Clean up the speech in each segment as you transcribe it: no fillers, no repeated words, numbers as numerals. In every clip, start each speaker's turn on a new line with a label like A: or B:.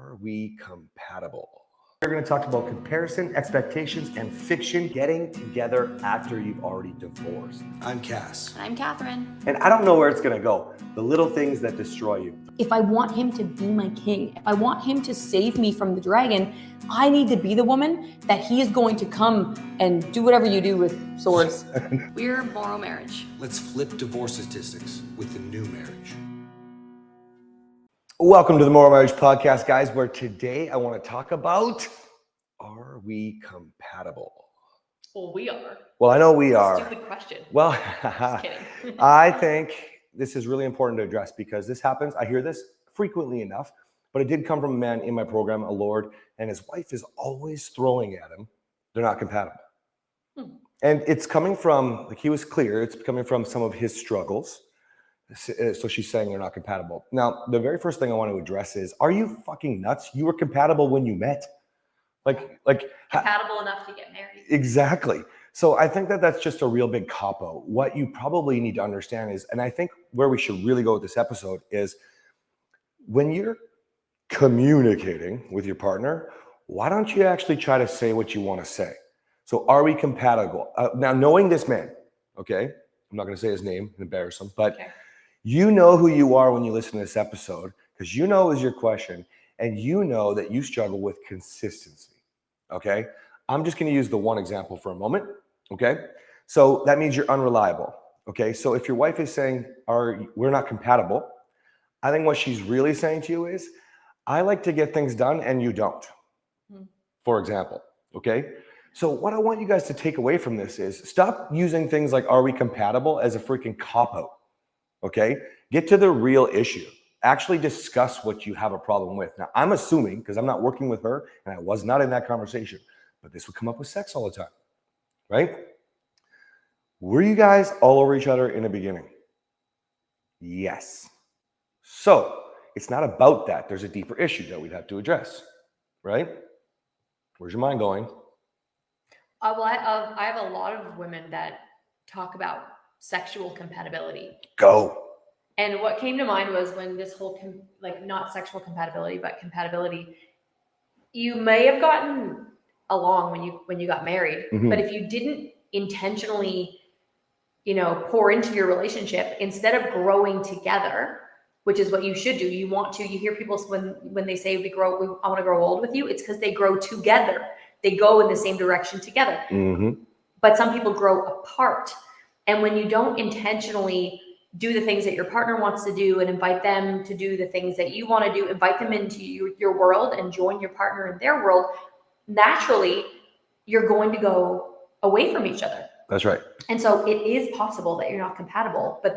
A: Are we compatible? We're going to talk about comparison, expectations, and fiction getting together after you've already divorced.
B: I'm Cass.
C: I'm Kathryn.
A: And I don't know where it's going to go. The little things that destroy you.
C: If I want him to be my king, if I want him to save me from the dragon, I need to be the woman that he is going to come and do whatever you do with swords. We're MorrowMarriage.
B: Let's flip divorce statistics with the new marriage.
A: Welcome to the MorrowMarriage podcast, guys, where today I want to talk about, are we compatible?
C: Well, we are.
A: Well, I know we are.
C: Stupid question.
A: Well,
C: Just kidding.
A: I think this is really important to address because this happens. I hear this frequently enough, but it did come from a man in my program, a Lord, and his wife is always throwing at him. They're not compatible. And it's coming from, like he was clear, it's coming from some of his struggles. So she's saying they're not compatible. Now, the very first thing I want to address is, are you fucking nuts? You were compatible when you met. Like
C: Compatible enough to get married.
A: Exactly. So I think that that's just a real big cop-out. What you probably need to understand is, and I think where we should really go with this episode is, when you're communicating with your partner, why don't you actually try to say what you want to say? So are we compatible? Now, knowing this man, okay, I'm not going to say his name and embarrass him, but you know who you are when you listen to this episode, because you know is your question, and you know that you struggle with consistency, okay? I'm just going to use the one example for a moment, okay? So that means you're unreliable, okay? So if your wife is saying, we're not compatible, I think what she's really saying to you is, I like to get things done and you don't, for example, okay? So what I want you guys to take away from this is, stop using things like, are we compatible, as a freaking cop-out, okay? Get to the real issue. Actually discuss what you have a problem with. Now, I'm assuming, because I'm not working with her, and I was not in that conversation, but this would come up with sex all the time, right? Were you guys all over each other in the beginning? Yes. So it's not about that. There's a deeper issue that we'd have to address, right? Where's your mind going?
C: Well, I have a lot of women that talk about sexual compatibility.
A: Go.
C: And what came to mind was when this whole, not sexual compatibility, but compatibility, you may have gotten along when you got married, but if you didn't intentionally, pour into your relationship, instead of growing together, which is what you should do, you hear people when they say I want to grow old with you, it's because they grow together. They go in the same direction together. But some people grow apart. And when you don't intentionally do the things that your partner wants to do and invite them to do the things that you want to do, invite them into your world and join your partner in their world, naturally, you're going to go away from each other.
A: That's right.
C: And so it is possible that you're not compatible, but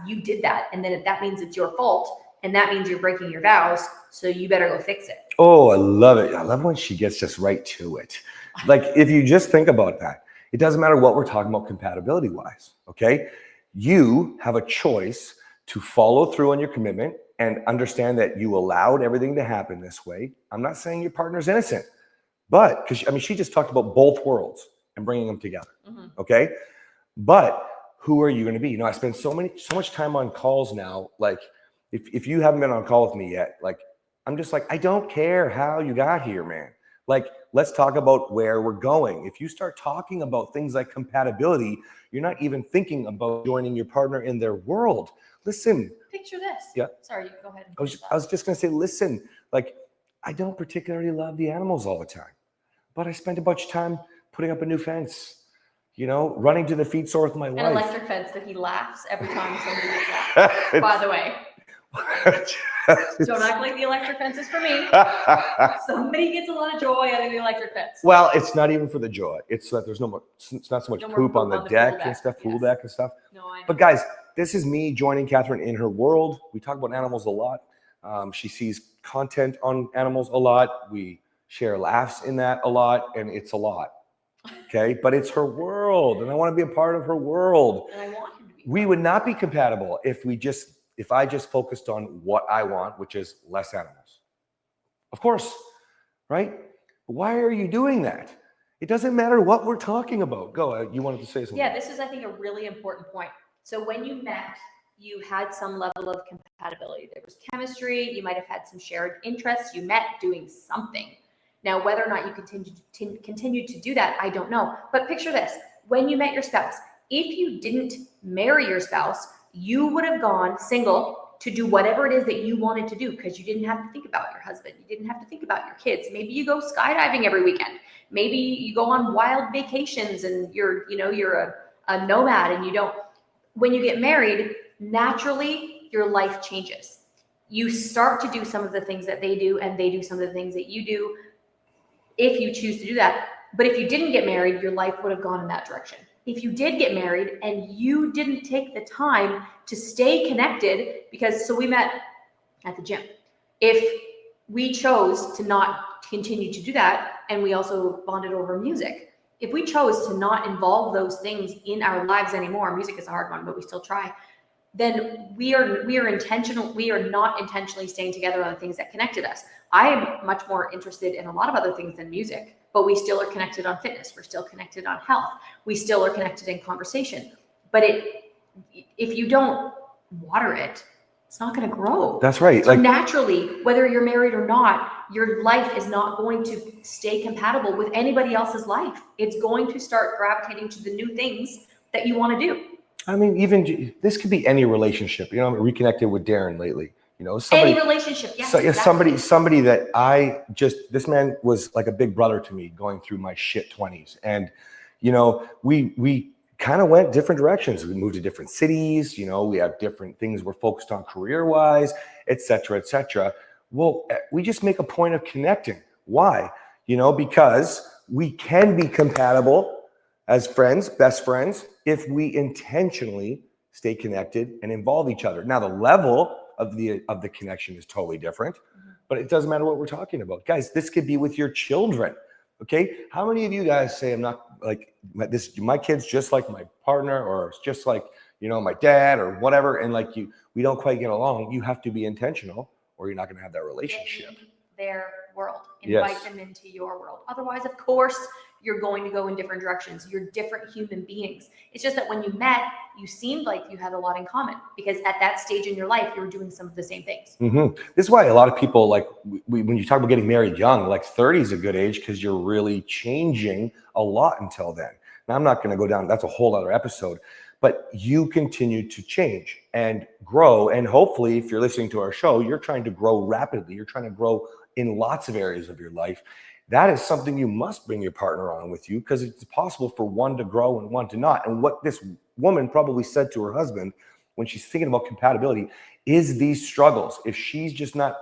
C: you did that. And then that means it's your fault. And that means you're breaking your vows. So you better go fix it.
A: Oh, I love it. I love when she gets just right to it. Like, if you just think about that, it doesn't matter what we're talking about compatibility wise. Okay. You have a choice to follow through on your commitment and understand that you allowed everything to happen this way. I'm not saying your partner's innocent, but she just talked about both worlds and bringing them together. Okay. But who are you going to be? I spend so much time on calls now. Like, if you haven't been on a call with me yet, like, I'm just like, I don't care how you got here, man. Like, let's talk about where we're going. If you start talking about things like compatibility, you're not even thinking about joining your partner in their world. Listen.
C: Picture this.
A: Yeah.
C: Sorry, you go ahead.
A: I was just going to say, listen, like, I don't particularly love the animals all the time, but I spent a bunch of time putting up a new fence, running to the feet sore with my wife.
C: An electric fence that he laughs every time somebody does that. By the way. Don't act like the electric fence is for me. Somebody gets a lot of joy out of the electric fence.
A: Well, it's not even for the joy. It's that there's it's not so much poop on the deck and stuff, pool deck and stuff.
C: No, I know.
A: But guys, this is me joining Kathryn in her world. We talk about animals a lot. She sees content on animals a lot. We share laughs in that a lot, and it's a lot. Okay, but it's her world, and I want to be a part of her world.
C: And I want him to be.
A: We would not be compatible if I just focused on what I want, which is less animals. Of course, right? Why are you doing that? It doesn't matter what we're talking about. Go, you wanted to say something.
C: Yeah, this is, I think, a really important point. So when you met, you had some level of compatibility. There was chemistry. You might have had some shared interests. You met doing something. Now, whether or not you continue to do that, I don't know. But picture this. When you met your spouse, if you didn't marry your spouse, you would have gone single to do whatever it is that you wanted to do because you didn't have to think about your husband. You didn't have to think about your kids. Maybe you go skydiving every weekend. Maybe you go on wild vacations and you're a nomad and you don't. When you get married, naturally your life changes. You start to do some of the things that they do and they do some of the things that you do if you choose to do that. But if you didn't get married, your life would have gone in that direction. If you did get married and you didn't take the time to stay connected, so we met at the gym. If we chose to not continue to do that, and we also bonded over music, if we chose to not involve those things in our lives anymore, music is a hard one, but we still try, then we are not intentionally staying together on the things that connected us. I am much more interested in a lot of other things than music, but we still are connected on fitness. We're still connected on health. We still are connected in conversation. But if you don't water it, it's not going to grow.
A: That's right.
C: So naturally, whether you're married or not, your life is not going to stay compatible with anybody else's life. It's going to start gravitating to the new things that you want to do.
A: I mean, even this could be any relationship. I'm reconnected with Darren lately.
C: Any relationship, yes.
A: So,
C: exactly.
A: somebody that this man was like a big brother to me going through my shit 20s. And, we kind of went different directions. We moved to different cities, we have different things we're focused on career-wise, et cetera, et cetera. Well, we just make a point of connecting. Why? Because we can be compatible as friends, best friends, if we intentionally stay connected and involve each other. Now, the level of the connection is totally different, but it doesn't matter what we're talking about. Guys, this could be with your children. Okay. How many of you guys say, I'm not like this, my kid's just like my partner, or it's just like, my dad or whatever. And like we don't quite get along. You have to be intentional or you're not going to have that relationship.
C: In their world, invite them into your world. Otherwise, of course, you're going to go in different directions. You're different human beings. It's just that when you met, you seemed like you had a lot in common because at that stage in your life, you were doing some of the same things.
A: Mm-hmm. This is why a lot of people, like when you talk about getting married young, like 30 is a good age because you're really changing a lot until then. Now, I'm not going to go down. That's a whole other episode. But you continue to change and grow. And hopefully, if you're listening to our show, you're trying to grow rapidly. You're trying to grow in lots of areas of your life. That is something you must bring your partner on with you because it's possible for one to grow and one to not. And what this woman probably said to her husband when she's thinking about compatibility is these struggles. If she's just not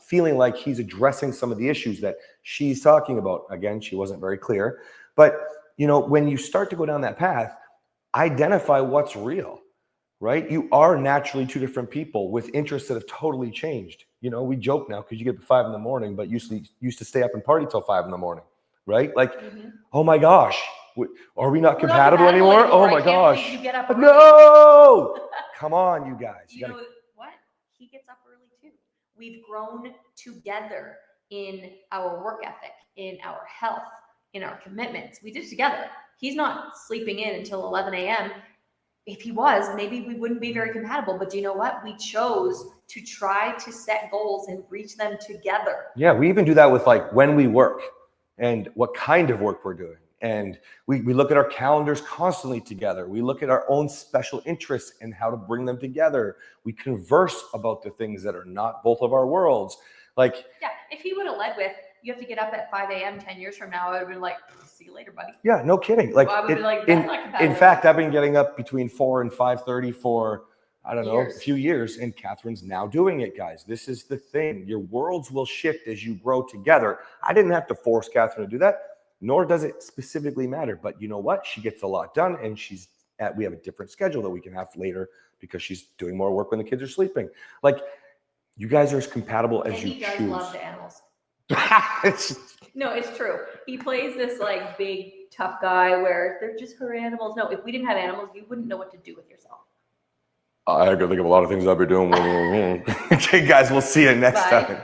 A: feeling like he's addressing some of the issues that she's talking about, again, she wasn't very clear. But, when you start to go down that path, identify what's real, right? You are naturally two different people with interests that have totally changed. We joke now because you get up at 5 a.m, but used to stay up and party till 5 a.m, right? Like, oh my gosh, are we not compatible anymore? Oh my gosh.
C: You get up early.
A: No, come on, you guys.
C: You know what? He gets up early too. We've grown together in our work ethic, in our health, in our commitments. We did it together. He's not sleeping in until 11 a.m. If he was, maybe we wouldn't be very compatible. But do you know what? We chose to try to set goals and reach them together.
A: Yeah, we even do that with like when we work and what kind of work we're doing. And we look at our calendars constantly together. We look at our own special interests and how to bring them together. We converse about the things that are not both of our worlds. Like,
C: yeah, if he would have led with, you have to get up at 5 a.m. 10 years from now, I would have been like, see you later, buddy.
A: Yeah, no kidding. Like,
C: well, I would be like, that's not compatible.
A: In fact, I've been getting up between 4 and 5:30 for, I don't know, a
C: Years.
A: few years. And Kathryn's now doing it, guys. This is the thing. Your worlds will shift as you grow together. I didn't have to force Kathryn to do that, nor does it specifically matter. But you know what? She gets a lot done, and we have a different schedule that we can have later because she's doing more work when the kids are sleeping. Like, you guys are as compatible as you choose.
C: And he does love the animals. No, it's true. He plays this like big tough guy where they're just her animals. No, if we didn't have animals, you wouldn't know what to do with yourself.
A: I could think of a lot of things I'd be doing. Okay, guys, we'll see you next time.